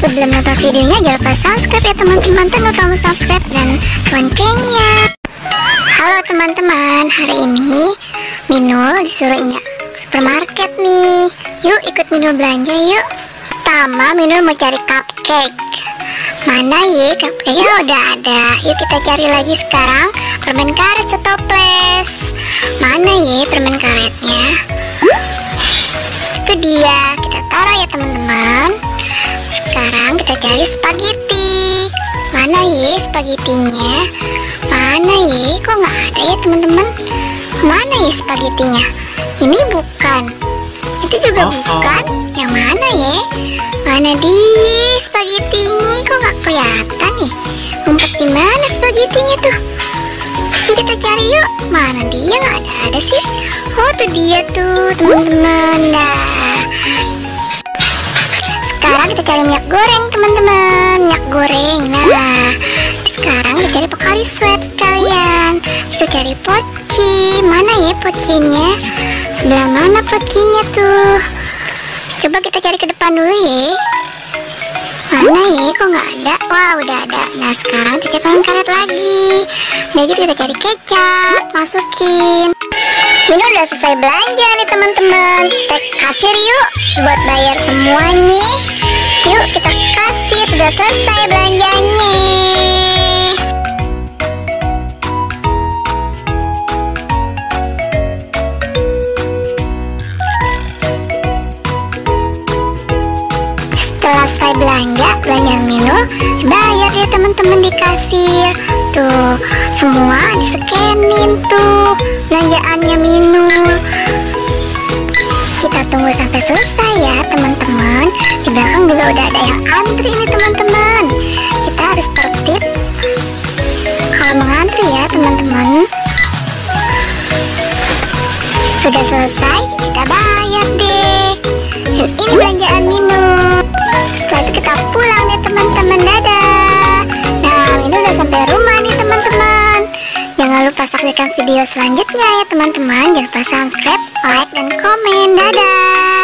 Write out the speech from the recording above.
Sebelum nonton videonya jangan lupa subscribe ya teman-teman. Tekan tombol subscribe dan loncengnya. Halo teman-teman, hari ini Minul disuruh Nyak supermarket nih. Yuk ikut Minul belanja yuk. Pertama Minul mau cari cupcake. Mana ya cupcake-nya? Udah ada. Yuk kita cari lagi sekarang permen karet setoples. Mana ya permen karetnya? Itu dia, kita taruh ya teman-teman. Sekarang kita cari spaghetti. Mana ya spaghettinya? Mana ya? Kok nggak ada ya teman-teman? Mana ya spaghettinya? Ini bukan. Itu juga bukan. Yang mana ya? Mana dia spaghettinya? Kok nggak kelihatan nih? Ngumpet di mana spaghettinya tuh? Yuk kita cari yuk. Mana dia? Nggak ada sih. Oh tuh dia tuh teman-teman. Dah. Sekarang kita cari minyak goreng teman-teman. Minyak goreng. Nah sekarang kita cari Pocari Sweat sekalian. Kita cari poci. Mana ya pocinya? Sebelah mana pocinya tuh? Coba kita cari ke depan dulu ya. Mana ya? Kok nggak ada? Wah udah ada. Nah sekarang kita cari permen karet lagi. Udah gitu kita cari kecap. Masukin. Ini udah selesai belanja nih teman-teman. Kita kasir yuk buat bayar semuanya. Yuk kita kasir, sudah selesai belanjanya. Setelah selesai belanjaan Minul bayar ya teman-teman di kasir. Tuh semua diskenin tuh belanjaannya Minul. Kita tunggu sampai selesai ya teman-teman. Di belakang juga udah ada yang antri nih teman-teman. Kita harus tertib kalau mengantri ya teman-teman. Sudah selesai, kita bayar deh. Dan ini belanjaan Minul. Setelah itu kita pulang deh teman-teman. Dadah. Nah Minul udah sampai rumah nih teman-teman. Jangan lupa saksikan video selanjutnya ya teman-teman. Jangan lupa subscribe, like, dan komen. Dadah.